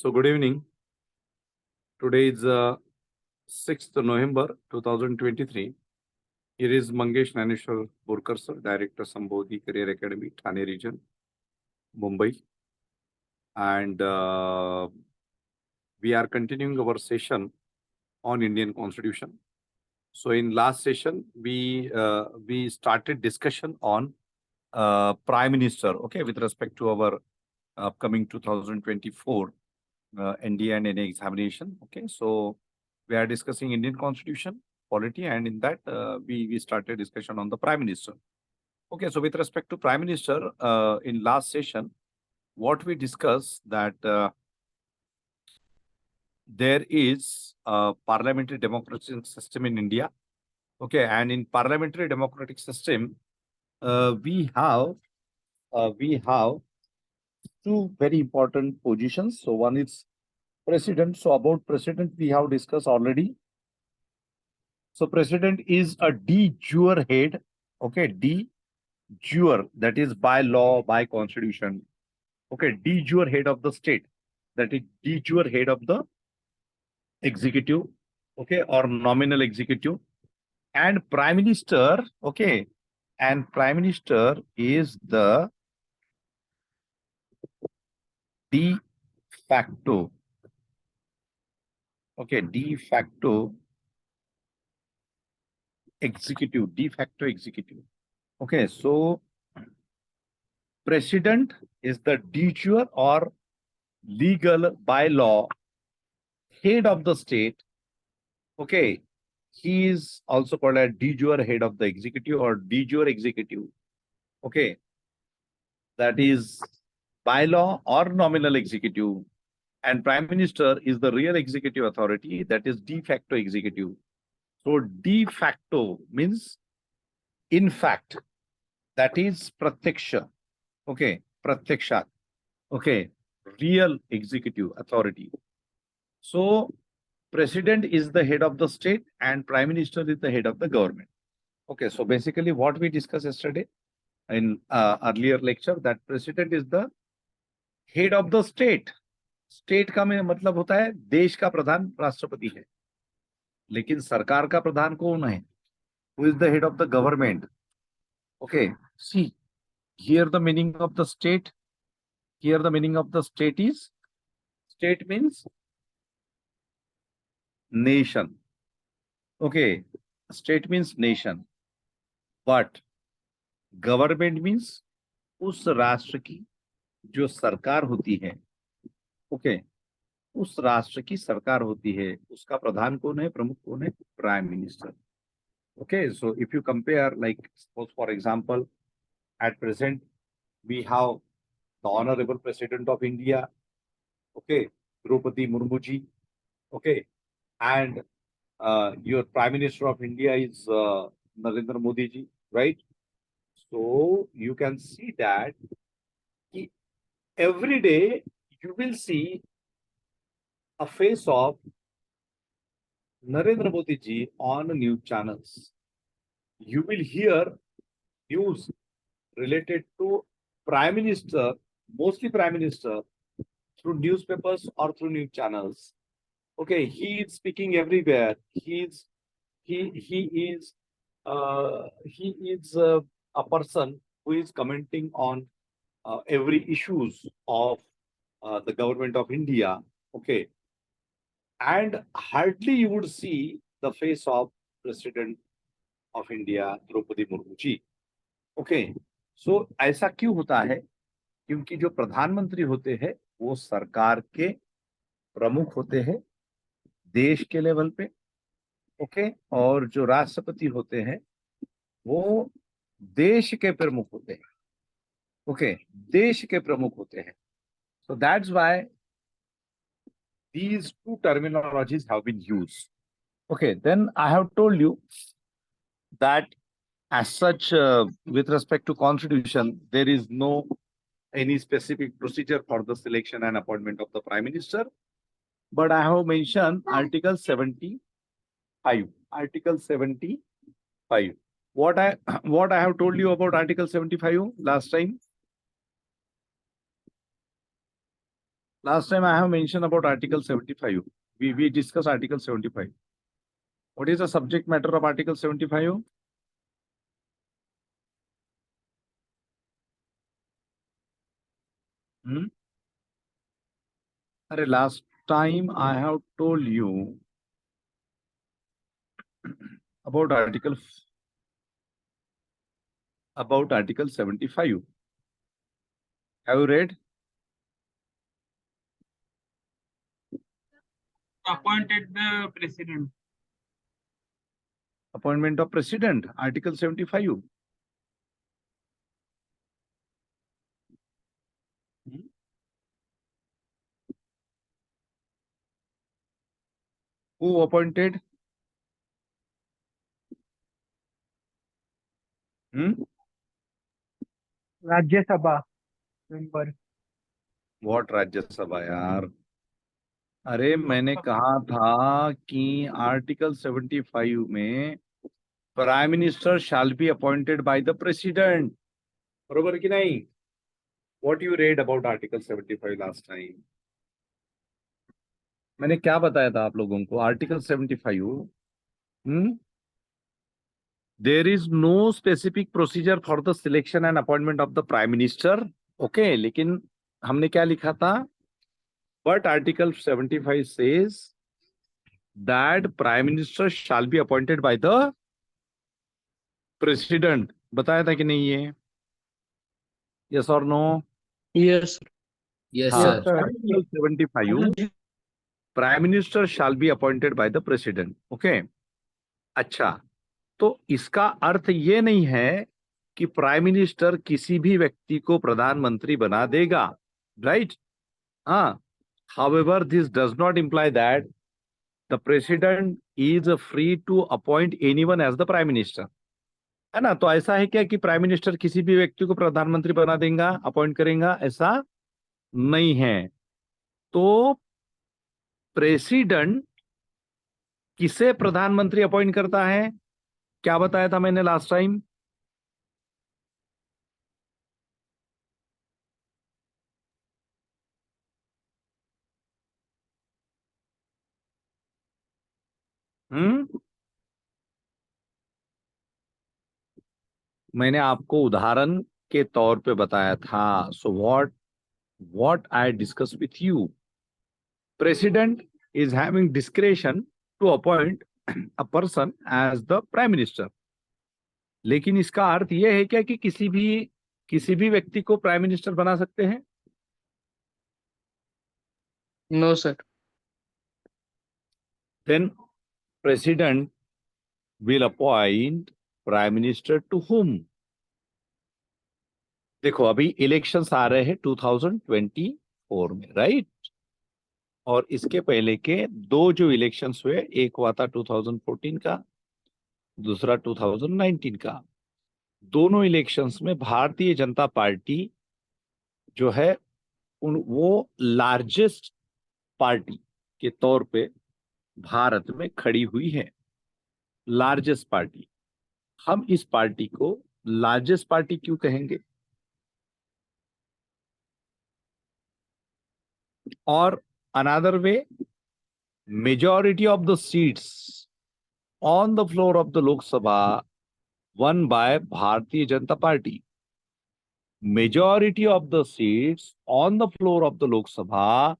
So good evening. Today is 6th November 2023. Here is Mangesh Naneshwar Borkar sir, Director Sambodhi Career Academy, Thane region, Mumbai. And we are continuing our session on Indian Constitution. So in last session, we started discussion on Prime Minister, okay, with respect to our upcoming 2024 NDA and NA examination. Okay, so we are discussing Indian Constitution, polity, and in that we started discussion on the Prime Minister. Okay, so with respect to Prime Minister, in last session, what we discussed that there is a parliamentary democratic system in India. Okay, and in parliamentary democratic system, we have two very important positions. So one is president. So about president, we have discussed already. So president is a de jure head. Okay, de jure, that is by law, by constitution. Okay, de jure head of the state. That is de jure head of the executive. Okay, or nominal executive. And prime minister. Okay, and prime minister is the de facto. Okay, de facto executive, de facto executive. Okay, so president is the de jure or legal by law head of the state. Okay, he is also called a de jure head of the executive or de jure executive. Okay, that is by law or nominal executive. And prime minister is the real executive authority, that is de facto executive. So de facto means in fact, that is pratyaksha. Okay, pratyaksha. Okay, real executive authority. So president is the head of the state and prime minister is the head of the government. Okay, so basically what we discussed yesterday in earlier lecture, that president is the head of the state. State का में मतलब होता है देश का प्रधान राष्ट्रपति है, लेकिन सरकार का प्रधान कौन है? Who is the head of the government? Okay, see here the meaning of the state. Here the meaning of the state is, state means nation. Okay, state means nation, but government means उस राष्ट्र की जो सरकार होती है. Okay, उस राष्ट्र की सरकार होती है, उसका प्रधान कौन है, प्रमुख कौन है? Prime minister. Okay, so if you compare, like suppose for example, at present we have the honorable president of India, okay, Draupadi Murmu ji, okay, and your prime minister of India is Narendra Modi ji, right? So you can see that every day you will see a face of Narendra Modi ji on news channels. You will hear news related to prime minister, mostly prime minister, through newspapers or through news channels. Okay, he is speaking everywhere. He is a person who is commenting on every issues of the government of India. Okay, and hardly you would see the face of President of India, Draupadi Murmu ji. Okay, so ऐसा क्यों होता है? क्योंकि जो प्रधानमंत्री होते हैं वो सरकार के प्रमुख होते हैं देश के लेवल पे. ओके, और जो राष्ट्रपति होते हैं वो देश के प्रमुख होते हैं. ओके, देश के प्रमुख होते हैं. So that's why these two terminologies have been used. Okay, then I have told you that as such, with respect to constitution, there is no any specific procedure for the selection and appointment of the prime minister. But I have mentioned Article 75. Article 75. What I have told you about Article 75 last time? Last time I have mentioned about Article 75. We discussed Article 75. What is the subject matter of Article 75? Hmm? Last time I have told you about Article 75. Have you read? Appointed the president. Appointment of President, Article 75. Who appointed? Rajya Sabha member. What Rajya Sabha यार? अरे मैंने कहा था कि article 75 में prime minister shall be appointed by the president, बरोबर कि नहीं? What you read about article 75 last time? मैंने क्या बताया था आप लोगों को? Article 75, there is no specific procedure for the selection and appointment of the prime minister, okay. लेकिन हमने क्या लिखा था? But article 75 says that prime minister shall be appointed by the president. बताया था कि नहीं ये? यस और नो? Yes. Yes, हाँ, sir. Article 75 prime minister shall be appointed by the president, okay. अच्छा, तो इसका अर्थ ये नहीं है कि प्राइम मिनिस्टर किसी भी व्यक्ति को प्रधानमंत्री बना देगा, राइट? हाँ, however this does not imply that the president is free to appoint anyone as the prime minister, है ना? तो ऐसा है क्या कि प्राइम मिनिस्टर किसी भी व्यक्ति को प्रधानमंत्री बना देगा, अपॉइंट करेगा? ऐसा नहीं है। तो प्रेसिडेंट किसे प्रधानमंत्री अपॉइंट करता है? क्या बताया था मैंने लास्ट टाइम? मैंने आपको उदाहरण के तौर पे बताया था। So what I discuss with you, president is having discretion to appoint a person as the prime minister. लेकिन इसका अर्थ यह है क्या कि किसी भी व्यक्ति को प्राइम मिनिस्टर बना सकते हैं? No, sir. Then president will appoint prime minister to whom? देखो, अभी इलेक्शंस आ रहे हैं 2024 में, राइट? और इसके पहले के दो जो इलेक्शंस हुए, एक हुआ था 2014 का, दूसरा 2019 का। दोनों इलेक्शंस में भारतीय जनता पार्टी जो है वो लार्जेस्ट पार्टी के तौर पे भारत में खड़ी हुई है। Largest party. हम इस पार्टी को लार्जेस्ट पार्टी क्यों कहेंगे? और another way, majority of the seats on the floor of the Lok Sabha one by Bharatiya Janata party. Majority of the seats on the floor of the Lok Sabha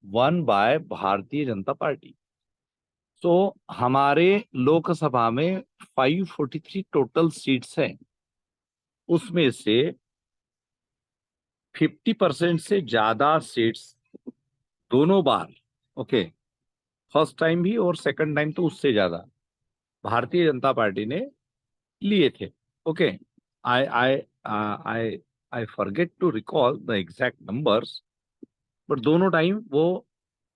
won by Bharatiya Janata party. तो हमारे लोकसभा में 543 total seats हैं, उसमें से 50% से ज्यादा सीट्स दोनों बार, okay, first time भी और सेकंड टाइम तो उससे ज्यादा भारतीय जनता पार्टी ने लिए थे, okay. I I I I forget to recall the exact numbers, but दोनों टाइम वो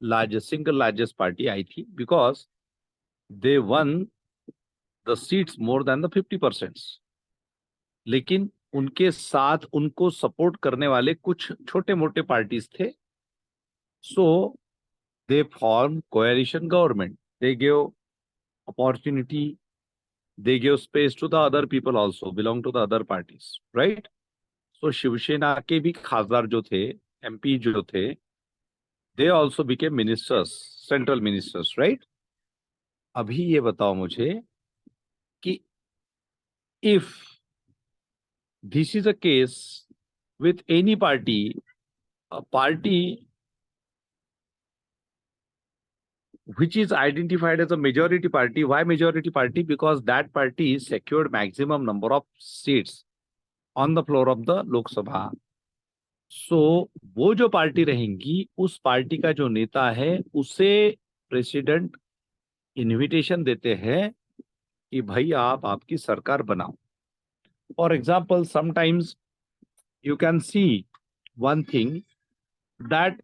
सिंगल लार्जेस्ट पार्टी आई थी, because they won the seats more than the 50%। लेकिन उनके साथ उनको सपोर्ट करने वाले कुछ छोटे मोटे पार्टीज थे, so they form coalition government, they give opportunity, they give space to the other people also belong to the other parties, right? So Shivsena के भी खासदार जो थे, एमपी जो थे, They also became ministers, central ministers, right? अभी ये बताओ मुझे कि if this is a case with any party, a party which is identified as a majority party. Why majority party? Because that party secured maximum number of seats on the floor of the Lok Sabha. So वो जो party रहेंगी, उस party का जो नेता है, उसे president invitation देते हैं कि भाई आप आपकी सरकार बनाओ. For example, sometimes you can see one thing, that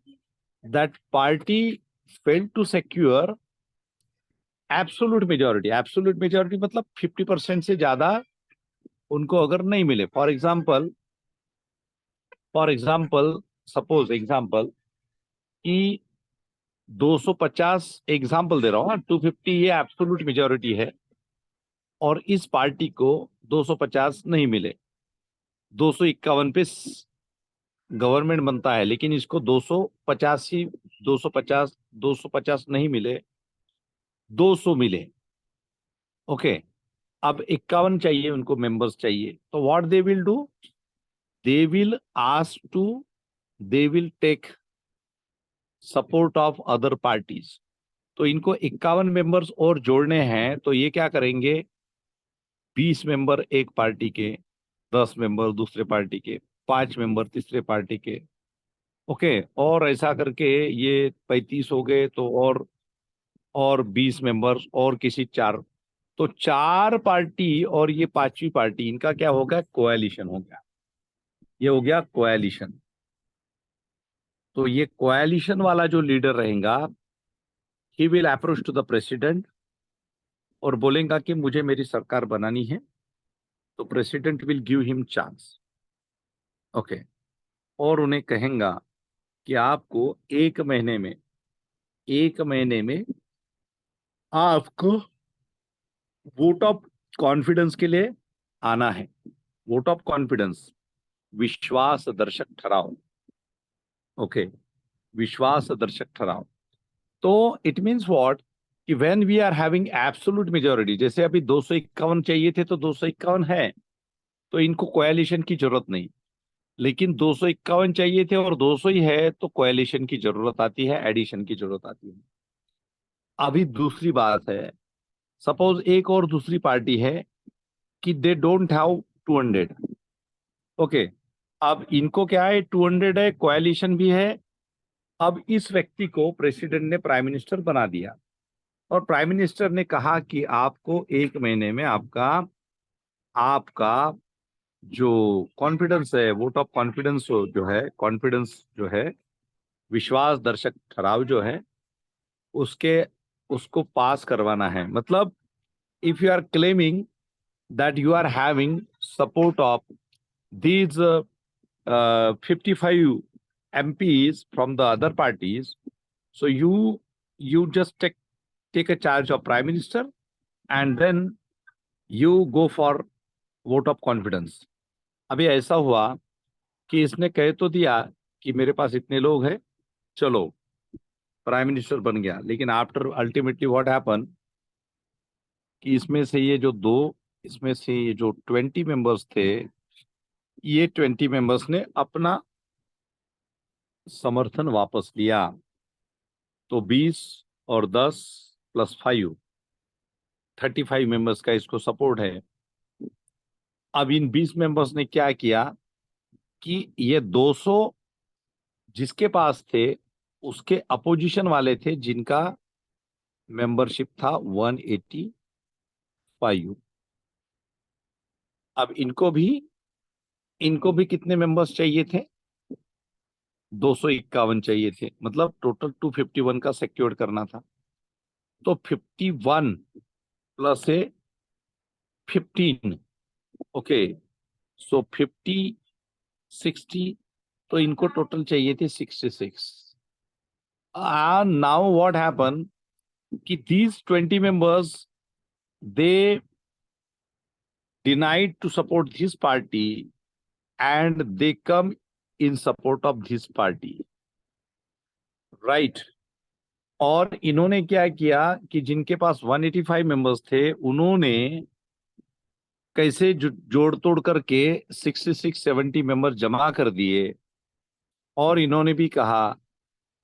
party failed to secure absolute majority. Absolute majority मतलब 50% से ज्यादा उनको अगर नहीं मिले. फॉर एग्जाम्पल सपोज एग्जाम्पल कि 250, एग्जाम्पल दे रहा हूँ, 250 ये एब्सोल्यूट मेजॉरिटी है और इस पार्टी को 250 नहीं मिले, 251 पे गवर्नमेंट बनता है, लेकिन इसको 250 नहीं मिले, 200 मिले. ओके, अब 51 चाहिए, उनको मेंबर्स चाहिए. तो what they will do, they will take support of other parties. तो इनको 51 मेंबर्स और जोड़ने हैं, तो ये क्या करेंगे, 20 मेंबर एक पार्टी के, 10 मेंबर दूसरे पार्टी के, 5 मेंबर तीसरे पार्टी के. ओके, और ऐसा करके ये 35 हो गए, तो और 20 मेंबर्स और किसी 4, तो 4 पार्टी और ये 5वीं पार्टी, इनका क्या हो गया, कोएलिशन हो गया. ये हो गया कोएलिशन. तो ये कोएलिशन वाला जो लीडर रहेगा, he will approach to the president और बोलेगा कि मुझे मेरी सरकार बनानी है. तो president will give him chance. Okay, और उन्हें कहेगा कि आपको एक महीने में आपको वोट ऑफ कॉन्फिडेंस के लिए आना है. वोट ऑफ कॉन्फिडेंस, विश्वास दर्शक ठहराव. ओके, विश्वास दर्शक ठहराव. तो इट मीन्स व्हाट, कि when we are having absolute majority, जैसे अभी 251 चाहिए थे तो 251 है, तो इनको कोएलिशन की जरूरत नहीं. लेकिन 251 चाहिए थे और 200 ही है, तो कोएलिशन की जरूरत आती है, एडिशन की जरूरत आती है. अभी दूसरी बात है, सपोज एक और दूसरी पार्टी है कि दे डोंट हैव 200. ओके, अब इनको क्या है, 200 है, कोएलिशन भी है. अब इस व्यक्ति को प्रेसिडेंट ने प्राइम मिनिस्टर बना दिया और प्राइम मिनिस्टर ने कहा कि आपको एक महीने में आपका जो कॉन्फिडेंस है, वोट ऑफ कॉन्फिडेंस जो है, कॉन्फिडेंस जो है, विश्वास दर्शक ठहराव जो है, उसको पास करवाना है. मतलब if you are claiming that you are having support of these 55 MPs from the other parties, so you just take a charge of prime minister and then you go for vote of confidence. अभी ऐसा हुआ कि इसने कह तो दिया कि मेरे पास इतने लोग हैं, चलो प्राइम मिनिस्टर बन गया, लेकिन आफ्टर अल्टीमेटली व्हाट हैपन कि इसमें से ये जो 20 मेंबर्स थे, ये 20 मेंबर्स ने अपना समर्थन वापस लिया. तो 20 और 10 प्लस 5, 35 मेंबर्स का इसको सपोर्ट है. अब इन 20 मेंबर्स ने क्या किया कि ये 200 जिसके पास थे, उसके अपोजिशन वाले थे जिनका मेंबरशिप था 185. अब इनको भी कितने मेंबर्स चाहिए थे, 251 चाहिए थे. मतलब टोटल 251 का सिक्योर करना था. तो 51 प्लस 15, ओके, सो 50, 60, तो इनको टोटल चाहिए थे 66. नाउ व्हाट हैपन कि these 20 members, they denied to support this party and they come in support of this party. Right. और इन्होंने क्या किया कि जिनके पास 185 मेंबर्स थे उन्होंने कैसे जोड़ तोड़ करके 66-70 मेंबर जमा कर दिए, और इन्होंने भी कहा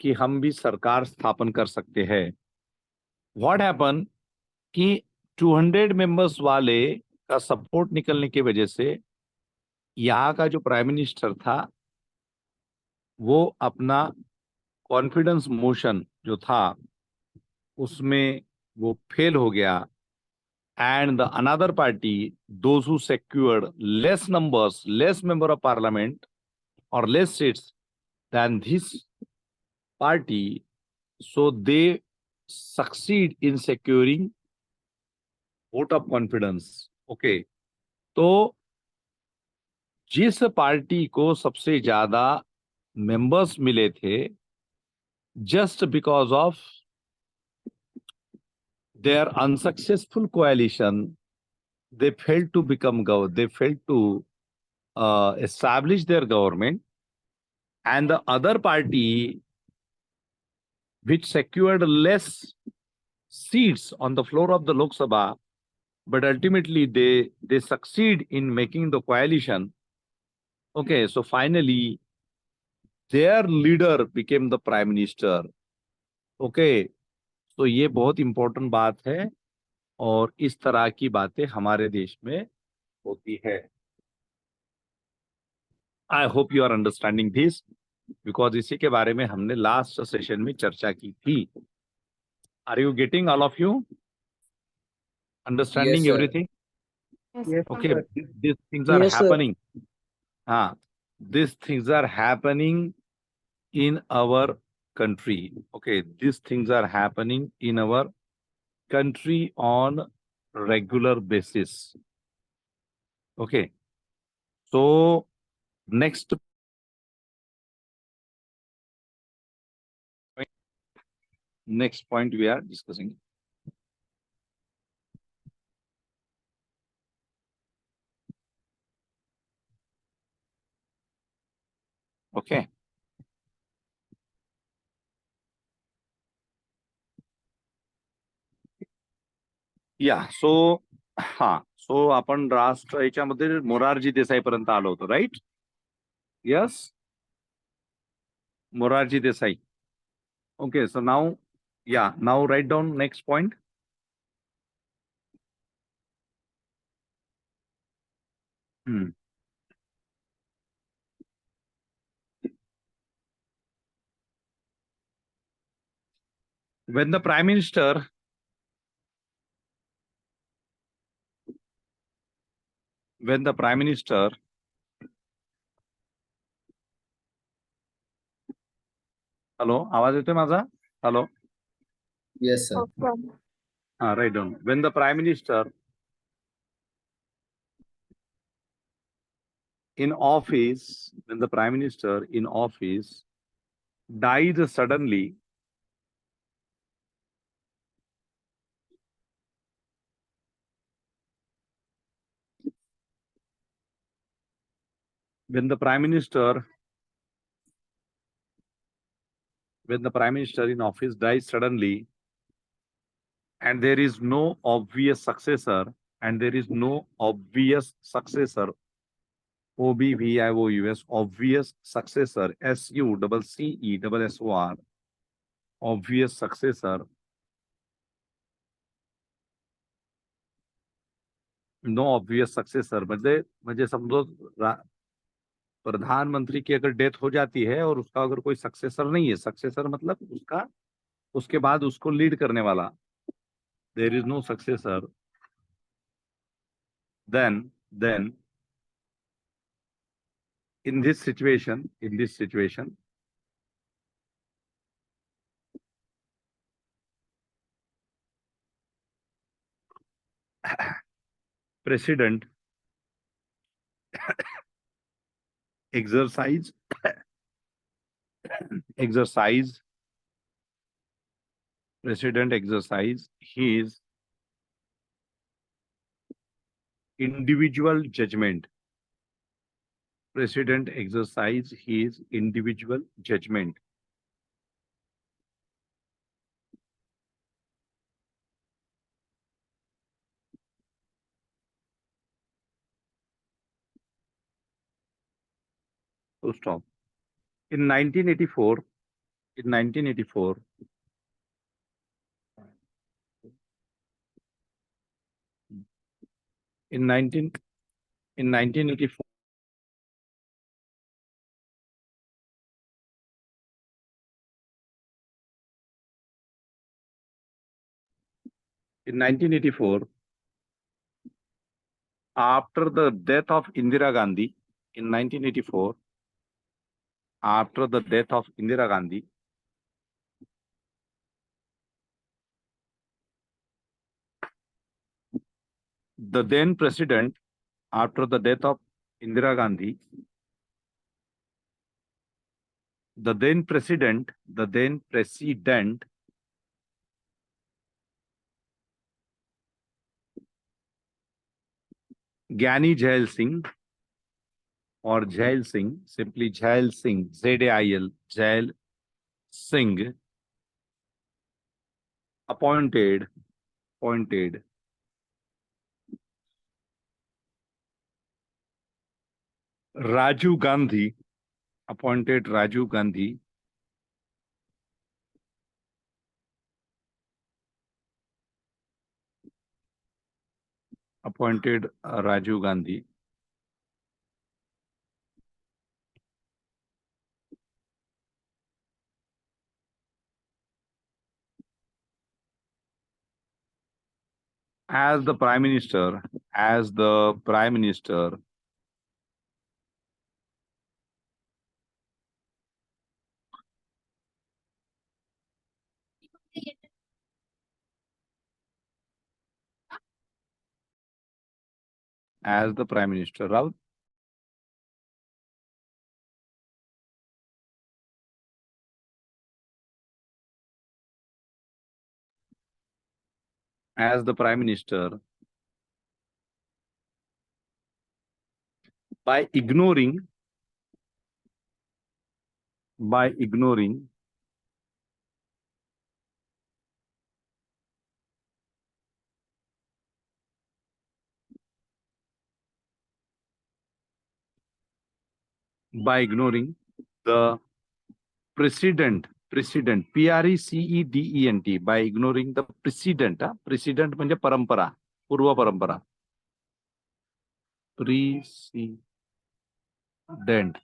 कि हम भी सरकार स्थापन कर सकते हैं। व्हाट हैपन कि 200 मेंबर्स वाले का सपोर्ट निकलने की वजह से यहाँ का जो प्राइम मिनिस्टर था वो अपना कॉन्फिडेंस मोशन जो था उसमें वो फेल हो गया, and the another party, those who secured less numbers, less member of parliament or less seats than this party, so they succeed in securing vote of confidence. Okay, तो जिस party को सबसे ज्यादा मेंबर्स मिले थे, just because of their unsuccessful coalition, they failed to they failed to establish their government, and the other party which secured less seats on the floor of the Lok Sabha, but ultimately they succeed in making the coalition. Okay, so finally their leader became the prime minister. Okay, तो ये बहुत important बात है, और इस तरह की बातें हमारे देश में होती है. I hope you are understanding this, because इसी के बारे में हमने लास्ट सेशन में चर्चा की थी. Are you getting, all of you? Understanding Yes, sir. everything? Yes, Okay, sir. these things are Yes, sir. happening. These things are happening in our country. Okay, these things are happening in our country on regular basis. Okay, so next point we are discussing. Okay. Yeah, so so आपण राष्ट्र याच्यामध्ये मोरारजी देसाई पर्यंत आलो होतो, right? Yes, Morarji Desai. Okay, so now write down next point. When the prime minister hello, आवाज येतोय माझा? Hello. Yes, sir. Write down. When the prime minister in office dies suddenly, when the prime minister in office dies suddenly, and there is no obvious successor, OBVIOUS, obvious successor, SUCCESSOR, obvious successor, no obvious successor, म्हणजे समझो प्रधानमंत्री की अगर death हो जाती है और उसका अगर कोई सक्सेसर नहीं है, सक्सेसर मतलब उसके बाद उसको लीड करने वाला, there is no successor, then in this situation president exercise his individual judgment. President exercise his individual judgment full stop. In 1984, in 1984, in 1984, in 1984, after the death of Indira Gandhi, in 1984, after the death of Indira Gandhi, the then president, after the death of Indira Gandhi, the then president, Gyani Jail Singh, or Jail Singh, simply Jail Singh, Z-A-I-L, Jail Singh, appointed Rajiv Gandhi, appointed Rajiv Gandhi appointed Rajiv Gandhi as the Prime Minister, as the Prime Minister. Rahul? As the Prime Minister, by ignoring the precedent, P-R-E-C-E-D-E-N-T, by ignoring the precedent. Precedent म्हणजे परंपरा, पूर्व परंपरा. Precedent.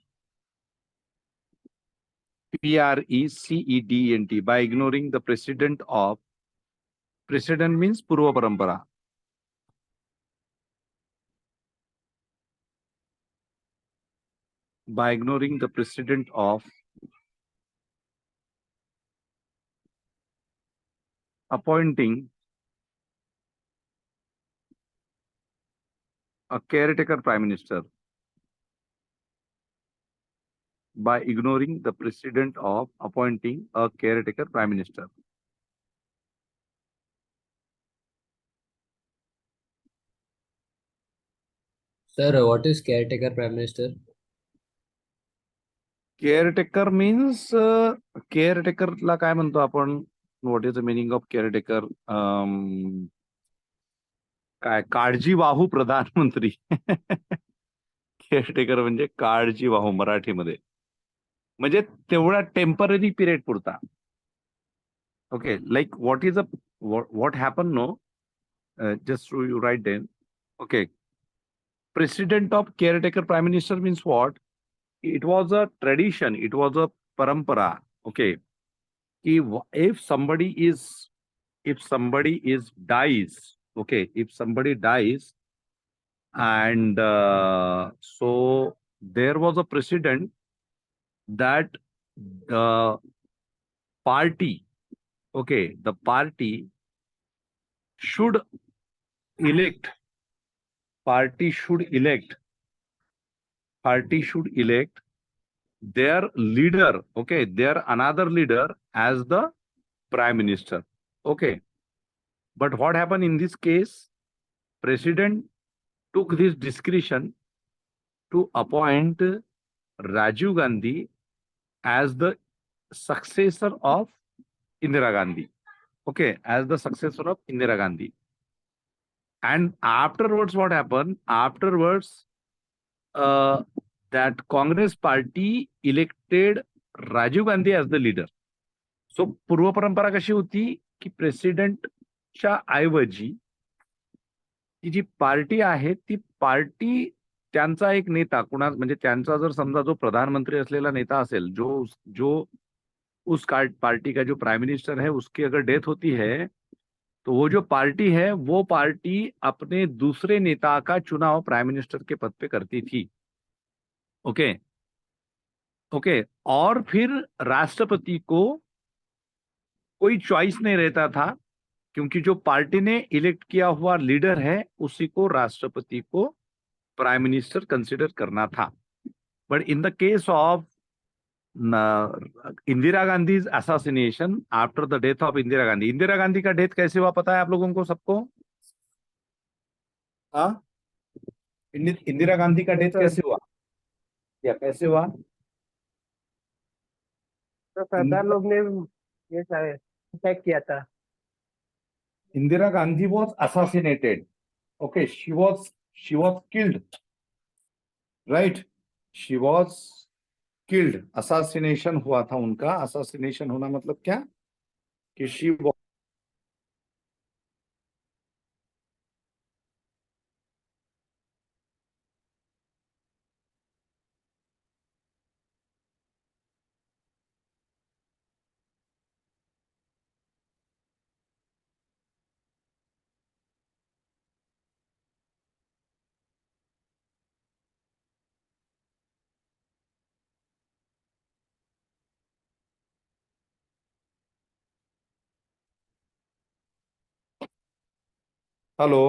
P-R-E-C-E-D-E-N-T, by ignoring the precedent means पूर्व परंपरा. By ignoring the precedent of appointing a caretaker Prime Minister. By ignoring the precedent of appointing a caretaker Prime Minister. Sir, what is caretaker Prime Minister? Caretaker means caretaker ला काय म्हणतो आपण? What is the meaning of caretaker? काय काळजीवाहू प्रधानमंत्री. Caretaker म्हणजे काळजीवाहू मराठीमध्ये. म्हणजे तेवढा temporary period पुरता. Okay, like what happened? No, just so you write then. Okay, precedent of caretaker Prime Minister means what? It was a tradition. It was a parampara. Okay, if somebody dies. Okay, if somebody dies, and so there was a precedent that the party, the party should elect their leader, their another leader as the Prime Minister. Okay, but what happened in this case? President took this discretion to appoint Rajiv Gandhi as the successor of Indira Gandhi. Okay, as the successor of Indira Gandhi. And afterwards, what happened? Afterwards, that Congress party elected Rajiv Gandhi as the leader. So पूर्व परंपरा कशी होती की प्रेसिडेंटच्या ऐवजी ती जी party आहे ती party त्यांचा एक नेता कुणा म्हणजे त्यांचा जर समजा जो प्रधानमंत्री असलेला नेता असेल जो जो उस पार्टी का जो प्राइम मिनिस्टर है उसकी अगर डेथ होती है तो वो जो पार्टी है वो पार्टी अपने दूसरे नेता का चुनाव प्राइम मिनिस्टर के पद पे करती थी. ओके ओके और फिर राष्ट्रपति को कोई चॉइस नहीं रहता था क्योंकि जो पार्टी ने इलेक्ट किया हुआ लीडर है उसी को राष्ट्रपति को प्राइम मिनिस्टर कंसिडर करना था. But in the case of Indira Gandhi assassination after the death of Indira Gandhi का डेथ कैसे हुआ पता है आप लोगों को सबको? हाँ, इंदिरा गांधी का डेथ कैसे हुआ या कैसे हुआ? तो सरदार लोग ने ये अटैक किया था. Indira Gandhi was assassinated. Okay, she was killed. Right? She was killed. Assassination हुआ था उनका. Assassination होना मतलब क्या? कि she was hello.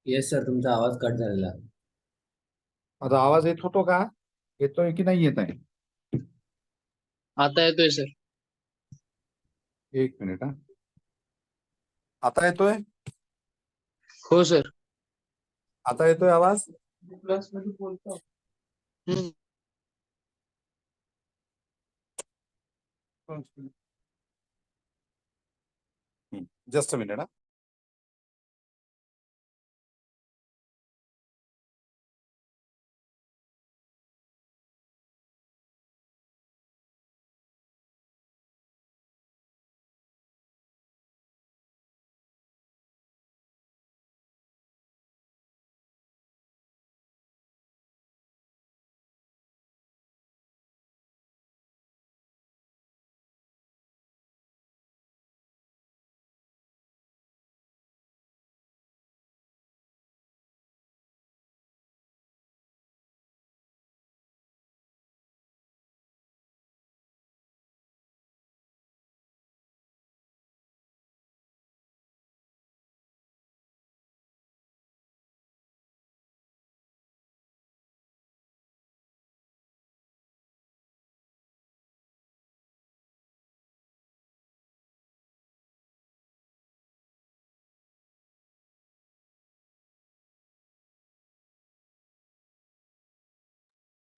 Yes sir, तुमचा आवाज कट झालेला. आता आवाज येत होतो का? येतोय की नाही येत आहे? आता येतोय सर. एक मिनिट हा. आता येतोय? हो सर. आता येतोय आवाज? प्लस मध्ये बोलतो. जस्ट अ मिनिट हा.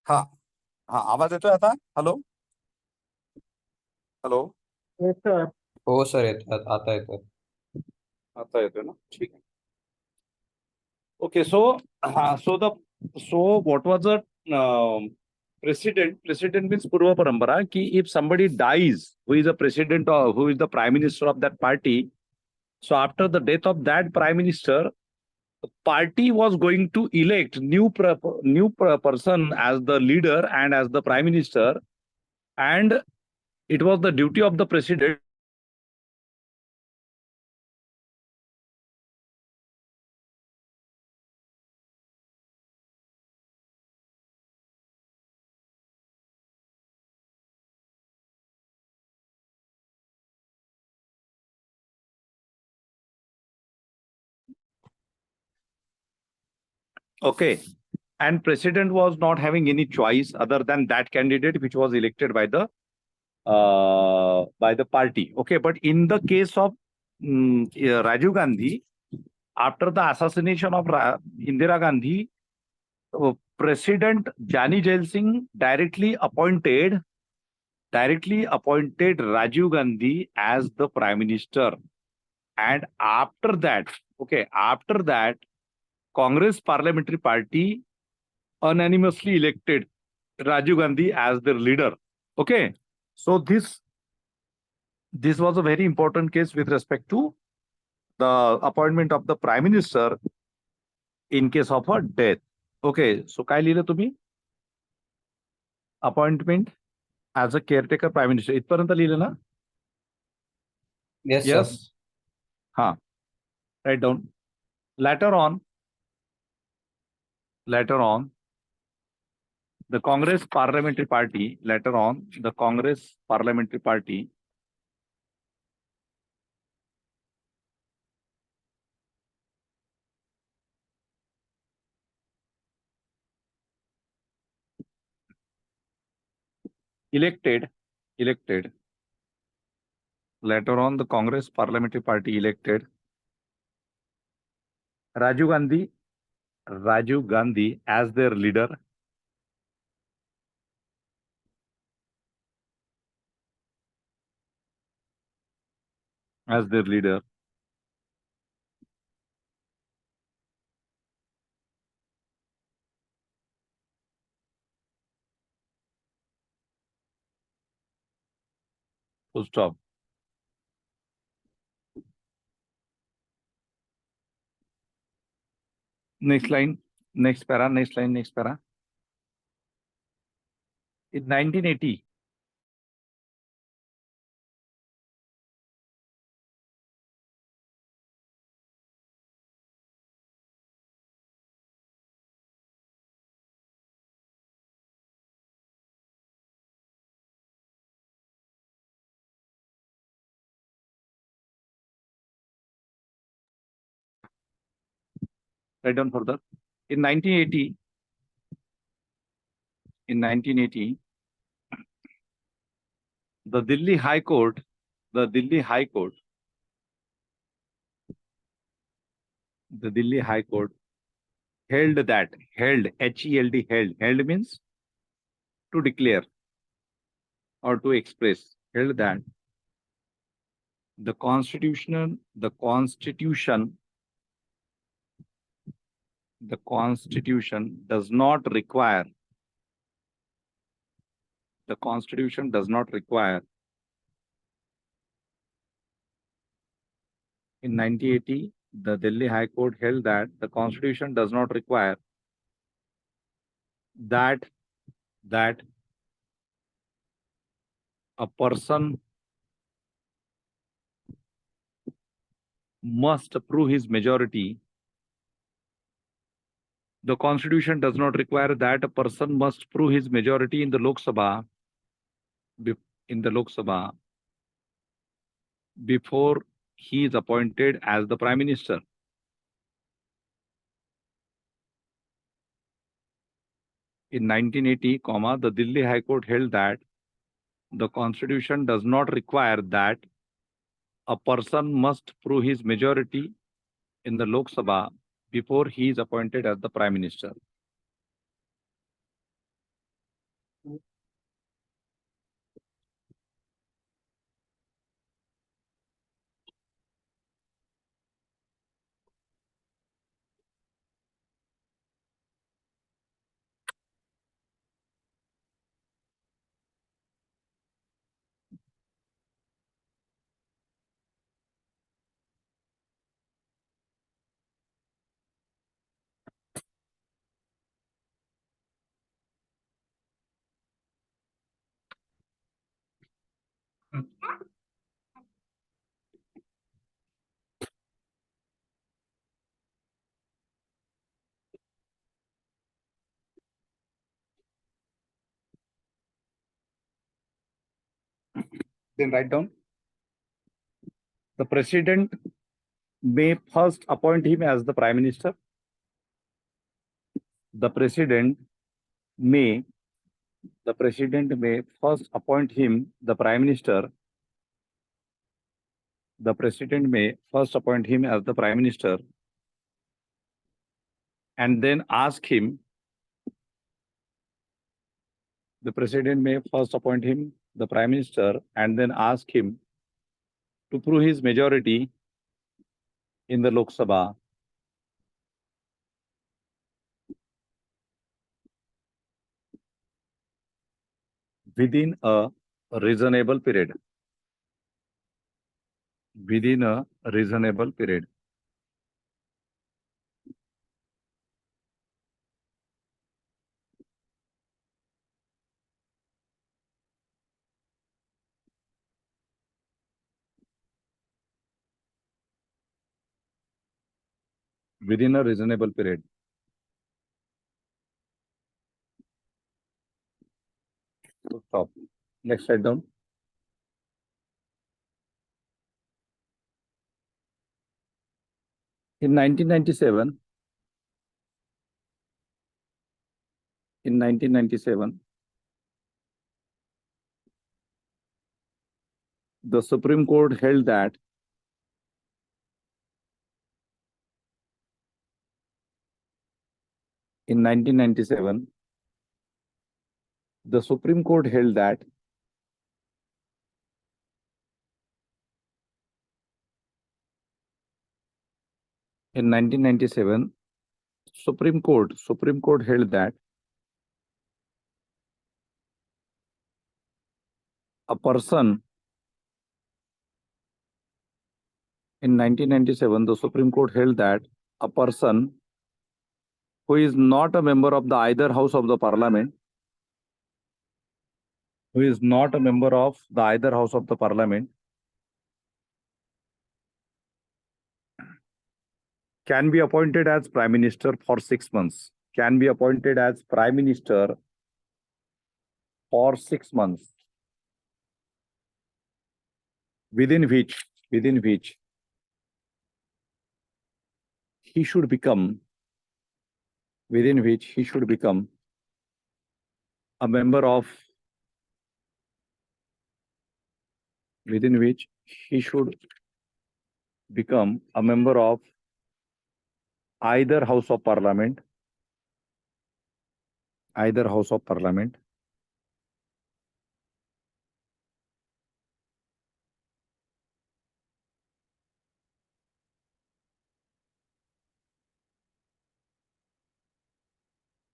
हा हा आवाज येतोय आता? Hello hello. Yes sir. हो सर, येतात आता येतोय. आता येतोय ना? ठीक आहे. Okay, so what was the precedent means purva parampara ki if somebody dies who is a president or who is the prime minister of that party, so after the death of that prime minister, the party was going to elect new person as the leader and as the prime minister, and it was the duty of the president. Okay. And president was not having any choice other than that candidate which was elected by the party. Okay, but in the case of Rajiv Gandhi, after the assassination of Indira Gandhi, President Jani Jail Singh directly appointed Rajiv Gandhi as the prime minister. And after that, Congress Parliamentary Party unanimously elected Rajiv Gandhi as their leader. Okay, so this was a very important case with respect to the appointment of the Prime Minister in case of a death. Okay, so काय लिहिलं तुम्ही? Appointment as a caretaker Prime Minister. इथपर्यंत लिहिलं ना? Yes, sir. Yes. Ha. Write down. Later on, the Congress Parliamentary Party, elected, later on the Congress Parliamentary Party elected Rajiv Gandhi as their leader. Full stop. Next line, next para. In 1980, write down further. In 1980, the Delhi High Court held that, H-E-L-D, held means to declare or to express, held that the constitution does not require in 1980, the Delhi High Court held that the Constitution does not require that a person must prove his majority. The Constitution does not require that a person must prove his majority in the Lok Sabha before he is appointed as the Prime Minister. In 1980, the Delhi High Court held that the Constitution does not require that a person must prove his majority in the Lok Sabha before he is appointed as the Prime Minister. Then write down. The President may first appoint him as the Prime Minister. The President may first appoint him the Prime Minister. The President may first appoint him as the Prime Minister and then ask him. The President may first appoint him the Prime Minister and then ask him to prove his majority in the Lok Sabha within a reasonable period. Within a reasonable period. Within a reasonable period. So stop. Next, write down. In 1997, the Supreme Court held that in 1997, the Supreme Court held that in 1997, Supreme Court held that a person in 1997, the Supreme Court held that a person who is not a member of the either house of the parliament, who is not a member of the either house of the parliament, can be appointed as prime minister for 6 months. Can be appointed as prime minister for 6 months. Within which he should become a member of either house of parliament,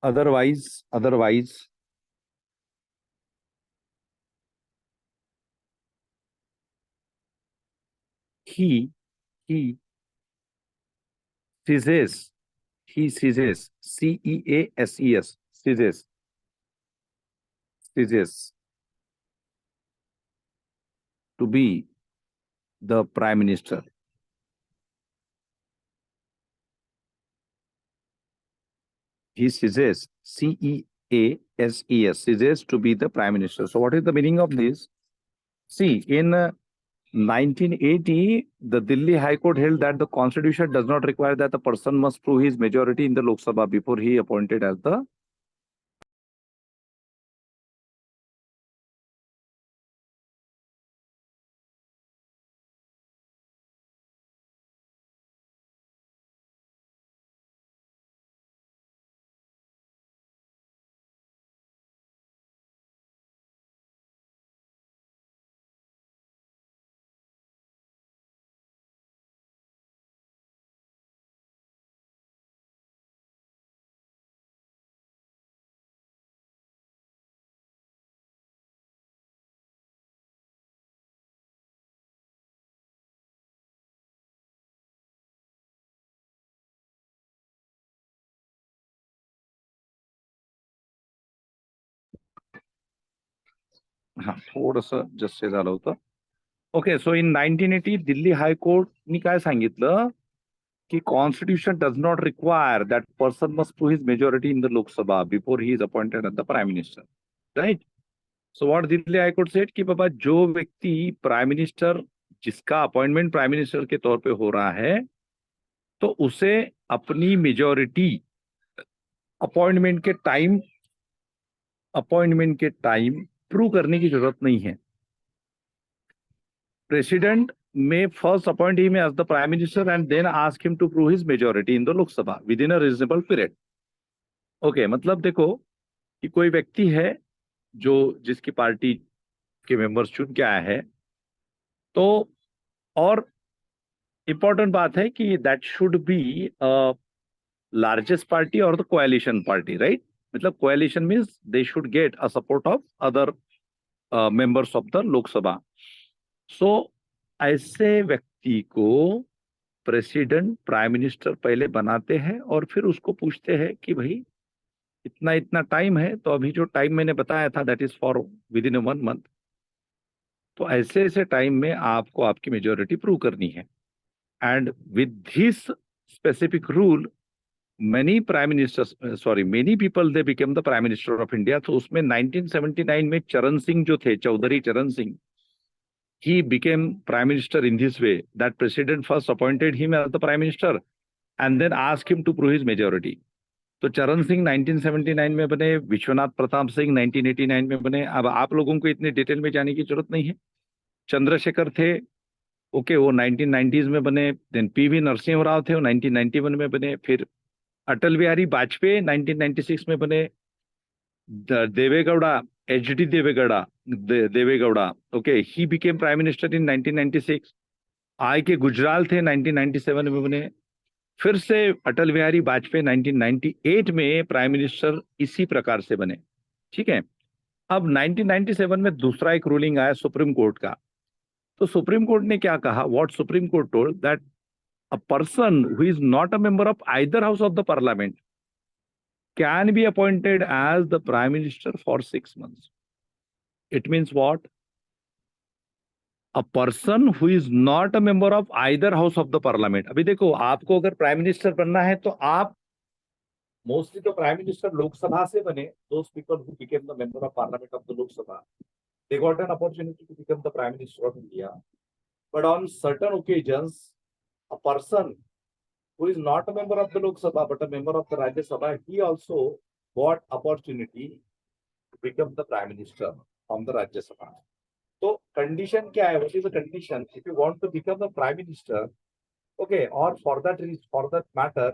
otherwise he ceases, CEASES, ceases to be the prime minister. He ceases, CEASES, ceases to be the prime minister. So what is the meaning of this? See, in 1980, the Delhi High Court held that the constitution does not require that the person must prove his majority in the Lok Sabha before he appointed as the थोडंसं just झालं होतं. Okay, सो इन 1980 दिल्ली हायकोर्टनी काय सांगितलं की constitution does not require that person must prove his majority in the Lok Sabha before he is appointed as the prime minister, right? So what Delhi high court said कि बाबा जो व्यक्ति प्राइम मिनिस्टर, जिसका अपॉइंटमेंट प्राइम मिनिस्टर के तौर पे हो रहा है, तो उसे अपनी मेजॉरिटी अपॉइंटमेंट के टाइम प्रूव करने की जरूरत नहीं है. President may first appoint him as the prime minister and then ask him to prove his majority in the Lok Sabha within a reasonable period. Okay, मतलब देखो कि कोई व्यक्ति है जो जिसकी पार्टी के मेंबर्स चुन के आया है, तो और इंपॉर्टेंट बात है कि that should be largest party और द कोएलिशन पार्टी, राइट? मतलब coalition means they should get a support of other members of the Lok Sabha. So ऐसे व्यक्ति को प्रेसिडेंट प्राइम मिनिस्टर पहले बनाते हैं और फिर उसको पूछते हैं कि भाई इतना इतना टाइम है, तो अभी जो टाइम मैंने बताया था that is for with in 1 month, तो ऐसे ऐसे टाइम में आपको आपकी मेजोरिटी प्रूव करनी है. And with this specific rule many prime ministers, many people they became the prime minister of India. तो उसमें 1979 में चरण सिंह जो थे, चौधरी चरण Singh, he became prime minister in this way that president first appointed him as the prime minister and then asked him to prove his majority. तो चरण सिंह 1979 में बने, विश्वनाथ प्रताप सिंह 1989 में बने. अब आप लोगों को इतनी डिटेल में जाने की जरूरत नहीं है. चंद्रशेखर थे, ओके, वो 1990s में बने. देन पीवी नरसिंह राव थे, वो 1991 में बने. फिर अटल बिहारी वाजपेयी 1996 में बने. Devegowda, H D Devegowda, okay, he became prime minister in 1996. I K Gujral थे 1997 में बने. फिर से अटल बिहारी वाजपेयी 1998 में प्राइम मिनिस्टर इसी प्रकार से बने. ठीक है. अब 1997 में दूसरा एक रूलिंग आया सुप्रीम कोर्ट का. तो सुप्रीम कोर्ट ने क्या कहा, what supreme court told that a person who is not a member of either house of the parliament can be appointed as the prime minister for 6 months. It means what? A person who is not a member of either house of the parliament. अभी देखो, आपको अगर prime minister बनना है तो आप mostly तो prime minister Lok Sabha से बने. Those people who became the member of parliament of the Lok Sabha, they got an opportunity to become the prime minister of India. But on certain occasions, a person who is not a member of the Lok Sabha but a member of the Rajya Sabha, he also got opportunity to become the prime minister from the Rajya Sabha. So condition क्या है? What is the condition? If you want to become the prime minister, okay, or for that matter,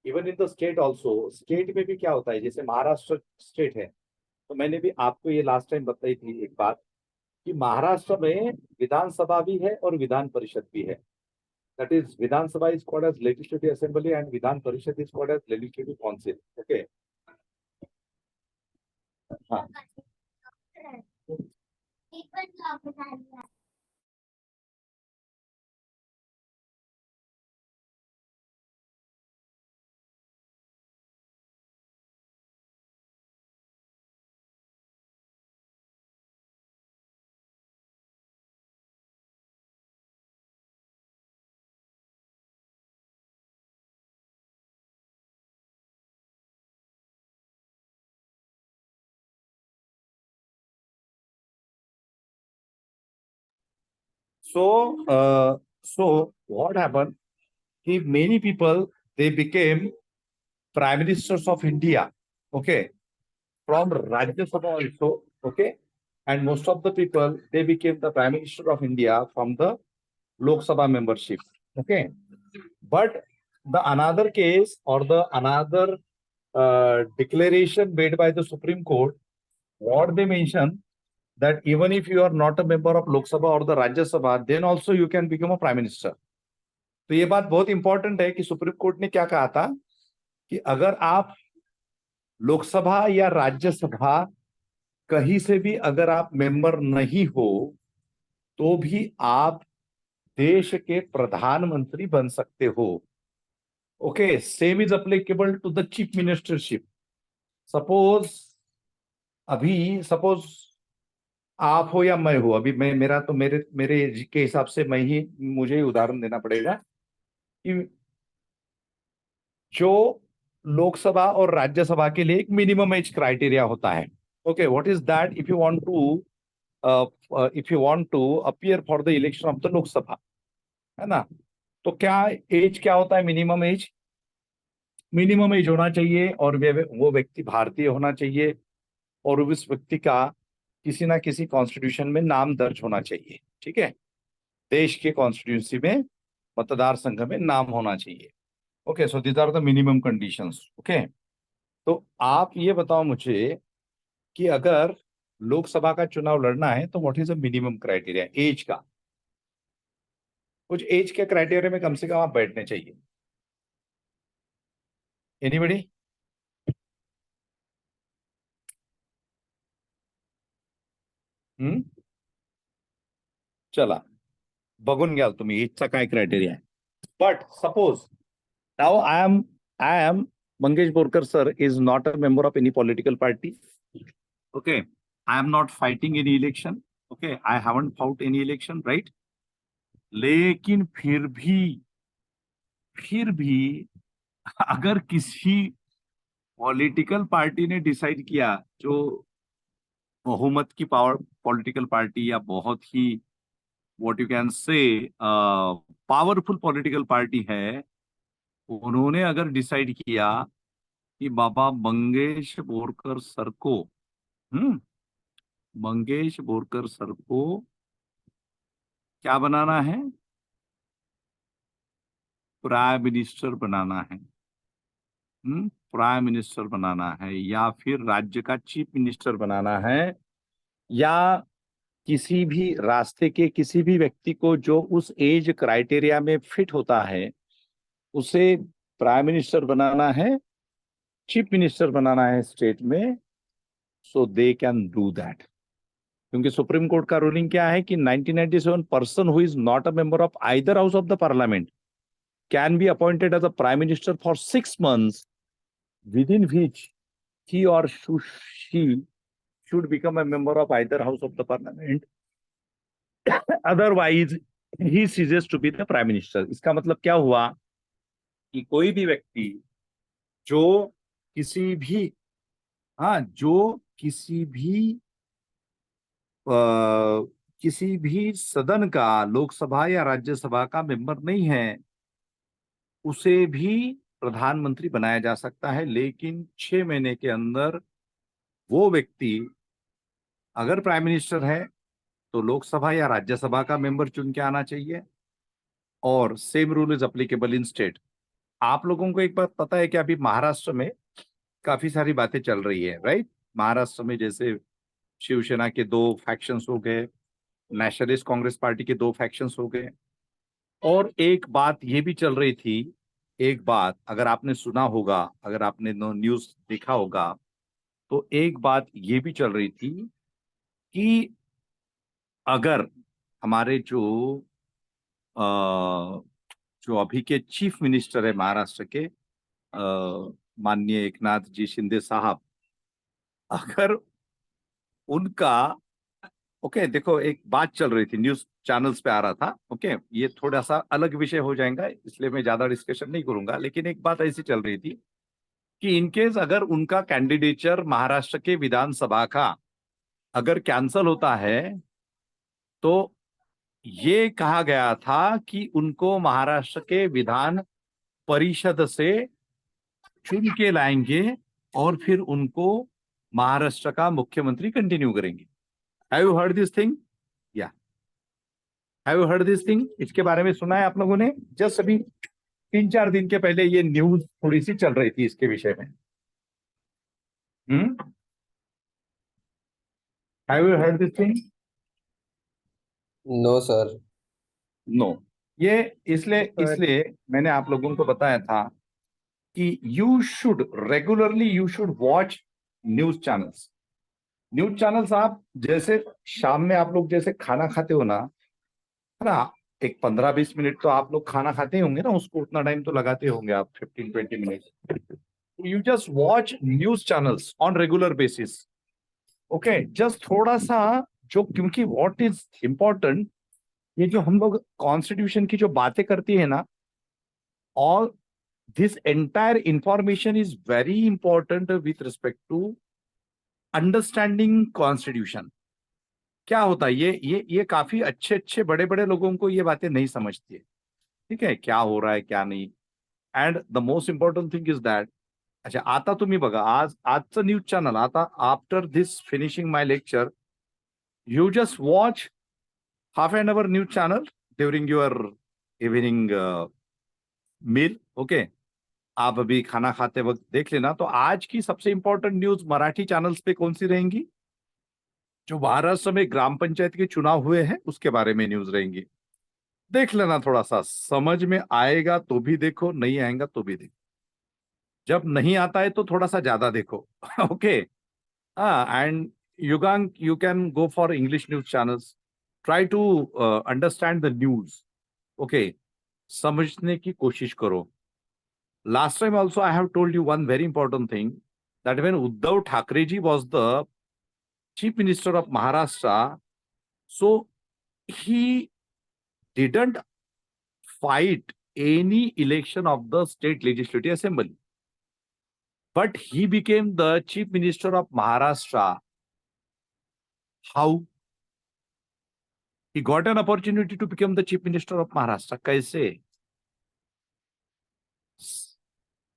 even in the state also, state में भी क्या होता है, जैसे Maharashtra state है, तो मैंने भी आपको ये लास्ट टाइम बताई थी एक बात कि महाराष्ट्र में विधानसभा भी है और विधान परिषद भी है. That is, Vidhan Sabha is called as Legislative Assembly and Vidhan Parishad is called as Legislative Council. Okay. हाँ. So what happened? If many people they became prime ministers of India, okay, from Rajya Sabha also, okay, and most of the people they became the prime minister of India from the Lok Sabha membership, okay. But the another case or the another declaration made by the Supreme Court, what they mention that even if you are not a member of Lok Sabha or the Rajya Sabha, then also you can become a prime minister. तो ये बात बहुत important है कि supreme court ने क्या कहा था कि अगर आप लोकसभा या राज्यसभा कहीं से भी अगर आप मेंबर नहीं हो तो भी आप देश के प्रधानमंत्री बन सकते हो. Okay, same is applicable to the chief ministership. Suppose आप हो या मैं हो, अभी मैं मेरा तो मेरे मेरे के हिसाब से मुझे ही उदाहरण देना पड़ेगा कि जो लोकसभा और राज्यसभा के लिए एक मिनिमम एज क्राइटेरिया होता है. Okay, what is that? If you want to appear for the election of the Lok Sabha, है ना, तो क्या होता है? मिनिमम एज होना चाहिए और वो व्यक्ति भारतीय होना चाहिए और उस व्यक्ति का किसी ना किसी कॉन्स्टिट्यूशन में नाम दर्ज होना चाहिए. ठीक है, देश के कॉन्स्टिट्यूंसी में, मतदार संघ में नाम होना चाहिए. Okay, so these are the minimum conditions. Okay, तो आप ये बताओ मुझे कि अगर लोकसभा का चुनाव लड़ना है तो what is the minimum criteria age का? कुछ एज के क्राइटेरिया में कम से कम आप बैठने चाहिए. एनीबडी? चला, बघून घ्याल तुम्ही एजचा काय क्रायटेरिया आहे. But suppose now I am Mangesh Borkar sir is not a member of any political party. Okay, I am not fighting any election. Okay, I haven't fought any election, right? लेकिन फिर भी अगर किसी political party ने decide किया, जो बहुमत की पावर पॉलिटिकल पार्टी या बहुत ही what you can say powerful political party है, उन्होंने अगर डिसाइड किया कि बाबा मंगेश बोरकर सर को मंगेश बोरकर सर को क्या बनाना है, प्राइम मिनिस्टर बनाना है, प्राइम मिनिस्टर बनाना है, या फिर राज्य का चीफ मिनिस्टर बनाना है, या किसी भी रास्ते के किसी भी व्यक्ति को जो उस एज क्राइटेरिया में फिट होता है उसे प्राइम मिनिस्टर बनाना है, चीफ मिनिस्टर बनाना है स्टेट में, so they can do that. क्योंकि सुप्रीम कोर्ट का रूलिंग क्या है कि 1997 person who is not a member of either house of the parliament can be appointed as a prime minister for 6 months within which he or she should become a member of either house of the parliament. Otherwise he ceases to be the prime minister. इसका मतलब क्या हुआ कि कोई भी व्यक्ति जो किसी भी किसी भी सदन का, लोकसभा या राज्यसभा का मेंबर नहीं है, उसे भी प्रधानमंत्री बनाया जा सकता है. लेकिन 6 महीने के अंदर वो व्यक्ति अगर प्राइम मिनिस्टर है तो लोकसभा या राज्यसभा का मेंबर चुन के आना चाहिए. और same rule is applicable in state. आप लोगों को एक बात पता है कि अभी महाराष्ट्र में काफी सारी बातें चल रही है, राइट? महाराष्ट्र में जैसे शिवसेना के 2 फैक्शंस हो गए, नेशनलिस्ट कांग्रेस पार्टी के 2 फैक्शंस हो गए, और एक बात ये भी चल रही थी, एक बात अगर आपने सुना होगा, अगर आपने न्यूज देखा होगा, तो एक बात ये भी चल रही थी कि अगर हमारे जो अभी के चीफ मिनिस्टर है महाराष्ट्र के, माननीय एकनाथ जी शिंदे साहब, अगर उनका देखो एक बात चल रही थी, न्यूज चैनल्स पे आ रहा था. ये थोड़ा सा अलग विषय हो जाएगा, इसलिए मैं ज्यादा डिस्कशन नहीं करूंगा. लेकिन एक बात ऐसी चल रही थी कि इनकेस अगर उनका कैंडिडेचर महाराष्ट्र के विधानसभा का अगर कैंसल होता है, तो ये कहा गया था कि उनको महाराष्ट्र के विधान परिषद से चुन के लाएंगे और फिर उनको महाराष्ट्र का मुख्यमंत्री कंटिन्यू करेंगे. Have you heard this thing? या have you heard this thing? इसके बारे में सुना है आप लोगों ने? जस्ट अभी 3-4 दिन के पहले ये न्यूज थोड़ी सी चल रही थी इसके विषय में. Have you heard this thing? No, sir. No. ये इसलिए मैंने आप लोगों को बताया था कि you should watch news channels. News channels आप जैसे शाम में आप लोग जैसे खाना खाते हो ना, है ना, एक 15-20 मिनट तो आप लोग खाना खाते होंगे ना, उसको उतना टाइम तो लगाते होंगे आप, 15-20 minute. You just watch news channels on regular basis. Okay, just थोड़ा सा क्योंकि व्हाट इज इम्पोर्टेंट, ये जो हम लोग कॉन्स्टिट्यूशन की जो बातें करती है ना, all this entire information is very important with respect to understanding constitution. क्या होता है, ये काफी अच्छे बड़े बड़े लोगों को ये बातें नहीं समझती है. ठीक है, क्या हो रहा है क्या नहीं. And the most important thing is that, अच्छा आता तुम्ही बघा, आजचं न्यूज चॅनल आता after this finishing my lecture, you just watch half an hour news channel during your evening meal. Okay, आप अभी खाना खाते वक्त देख लेना. तो आज की सबसे इंपॉर्टेंट न्यूज मराठी चैनल्स पे कौन सी रहेंगी? जो महाराष्ट्र में ग्राम पंचायत के चुनाव हुए हैं उसके बारे में न्यूज रहेंगी. देख लेना, थोड़ा सा समझ में आएगा तो भी देखो, नहीं आएगा तो भी देखो. जब नहीं आता है तो थोड़ा सा ज्यादा देखो. ओके, हाँ. And you can go for English news channels. Try to understand the news. Okay. समझने की कोशिश करो. Last time also I have told you one very important thing, that when Uddhav Thackeray ji was the Chief Minister of Maharashtra, so he didn't fight any election of the state legislative assembly. But he became the Chief Minister of Maharashtra. How? He got an opportunity to become the Chief Minister of Maharashtra. कैसे?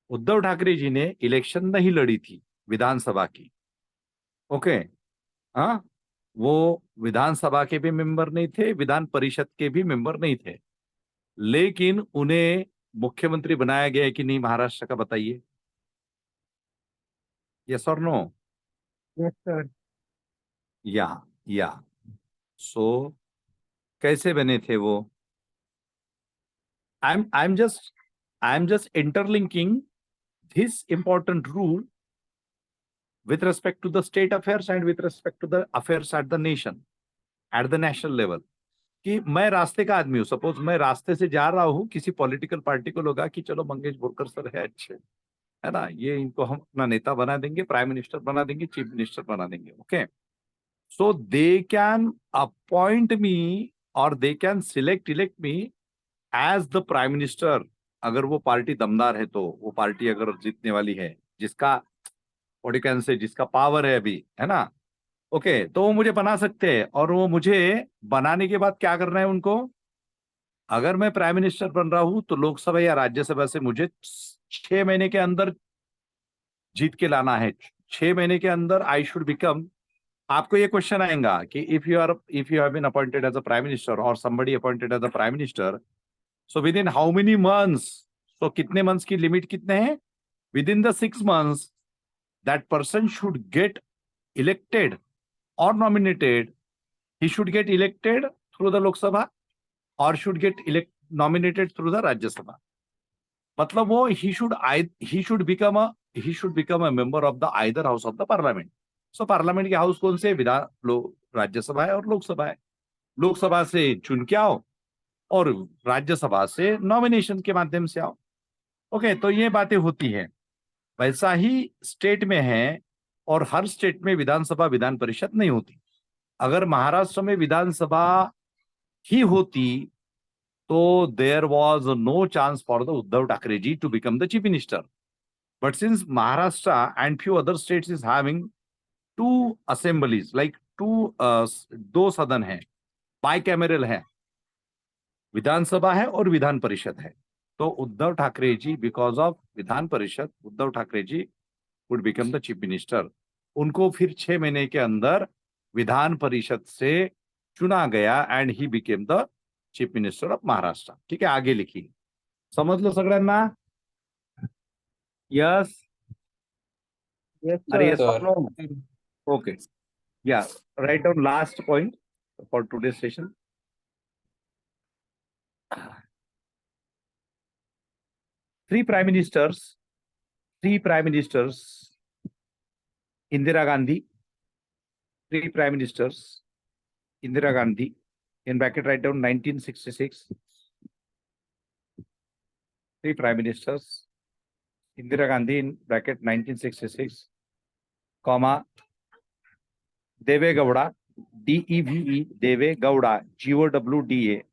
उद्धव ठाकरे जी ने election नहीं लड़ी थी विधानसभा की. Okay. हाँ, वो विधानसभा के भी मेंबर नहीं थे, विधान परिषद के भी मेंबर नहीं थे, लेकिन उन्हें मुख्यमंत्री बनाया गया है कि नहीं महाराष्ट्र का, बताइए. यस और नो? Yes, sir. या सो कैसे बने थे वो? I'm just interlinking this important rule with respect to the state affairs and with respect to the affairs at the nation, at the national level. कि मैं रास्ते का आदमी हूं. सपोज मैं रास्ते से जा रहा हूं, किसी पॉलिटिकल पार्टी को लगा कि चलो मंगेश बोरकर सर है अच्छे, है ना, ये इनको हम अपना नेता बना देंगे, प्राइम मिनिस्टर बना देंगे, चीफ मिनिस्टर बना देंगे. Okay. So they can appoint me और they can elect me as the prime minister. अगर वो पार्टी दमदार है, तो वो पार्टी अगर जीतने वाली है, जिसका व्हाट यू कैन से, जिसका पावर है अभी, है ना, ओके, तो वो मुझे बना सकते हैं. और वो मुझे बनाने के बाद क्या करना है उनको? अगर मैं प्राइम मिनिस्टर बन रहा हूं तो लोकसभा या राज्यसभा से मुझे 6 महीने के अंदर जीत के लाना है. 6 महीने के अंदर आई शुड बिकम. आपको ये क्वेश्चन आएगा कि if you have been appointed as a prime minister और somebody appointed as a prime minister, so within how many months, तो कितने मंथ्स की लिमिट कितने हैं? Within the 6 months that person should get elected or nominated. He should get elected through the Lok Sabha or should get nominated through the Rajya Sabha. मतलब वो he should become a member of the either house of the parliament. So parliament के house कौन से? राज्यसभा है और लोकसभा है. लोकसभा से चुन के आओ और राज्यसभा से नॉमिनेशन के माध्यम से आओ. ओके, तो ये बातें होती है. वैसा ही स्टेट में है, और हर स्टेट में विधानसभा विधान परिषद नहीं होती. अगर महाराष्ट्र में विधानसभा ही होती तो there was no chance for the Uddhav Thackeray ji to become the chief minister. But since Maharashtra and few other states is having 2 assemblies, like 2 सदन है, बाइकैमरल है, विधानसभा है और विधान परिषद है, तो Uddhav Thackeray ji, because of Vidhan Parishad, Uddhav Thackeray ji would become the chief minister. उनको फिर 6 महीने के अंदर विधान परिषद से चुना गया and he became the chief minister of Maharashtra. ठीक है, आगे लिखिए. समझ लो सगळ्यांना? यस? Yes, अरे sir. यस और नो? ओके. या, write down last point for today session. Three prime ministers, Indira Gandhi, three prime ministers, Indira Gandhi, in bracket write down 1966, three prime ministers, Indira Gandhi in bracket 1966, comma, Deve Gowda, DEVE, Deve Gowda, GOWDA,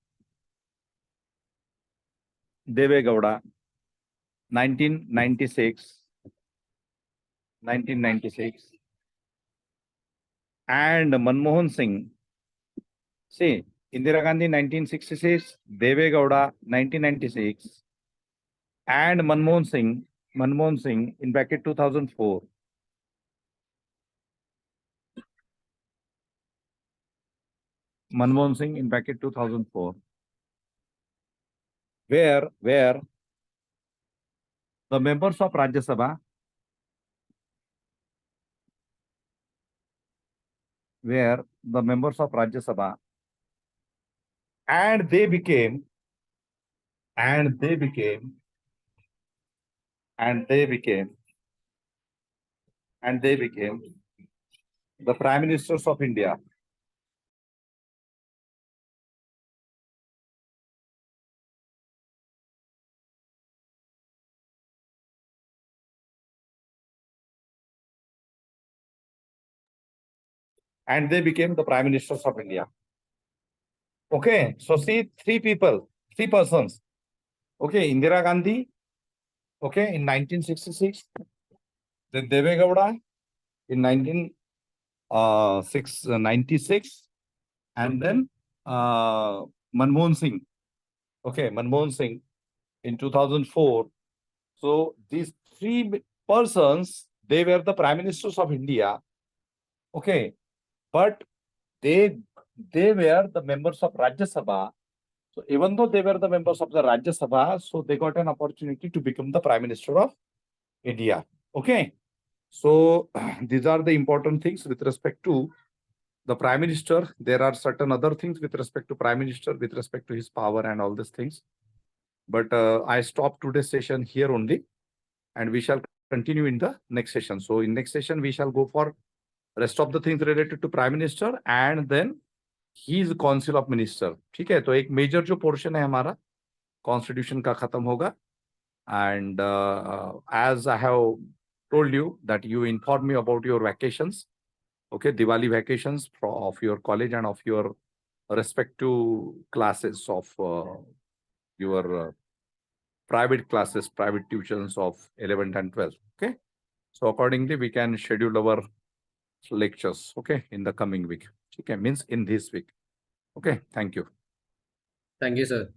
Deve Gowda, 1996, and Manmohan Singh. See, Indira Gandhi 1966, Deve Gowda 1996, and Manmohan Singh in bracket 2004. Manmohan Singh in bracket 2004. Where the members of Rajya Sabha, and they became the Prime Ministers of India. And they became the Prime Ministers of India. Okay, so see, three persons. Okay, Indira Gandhi, okay, in 1966. Then Deve Gowda in 1996. And then Manmohan Singh. Okay, Manmohan Singh in 2004. So these three persons, they were the Prime Ministers of India. Okay, but they were the members of Rajya Sabha. So even though they were the members of the Rajya Sabha, so they got an opportunity to become the Prime Minister of India. Okay, so these are the important things with respect to the Prime Minister. There are certain other things with respect to Prime Minister, with respect to his power and all these things. But I stop today's session here only, and we shall continue in the next session. So in next session, we shall go for rest of the things related to Prime Minister and then his Council of Minister. ठीक है, तो एक major जो portion है हमारा Constitution का खत्म होगा. And as I have told you that you inform me about your vacations, okay, Diwali vacations of your college and of your respective classes of your private classes, private tuitions of 11th and 12th. Okay, so accordingly we can schedule our lectures, okay, in the coming week. Okay, means in this week. Okay, thank you. Thank you, sir.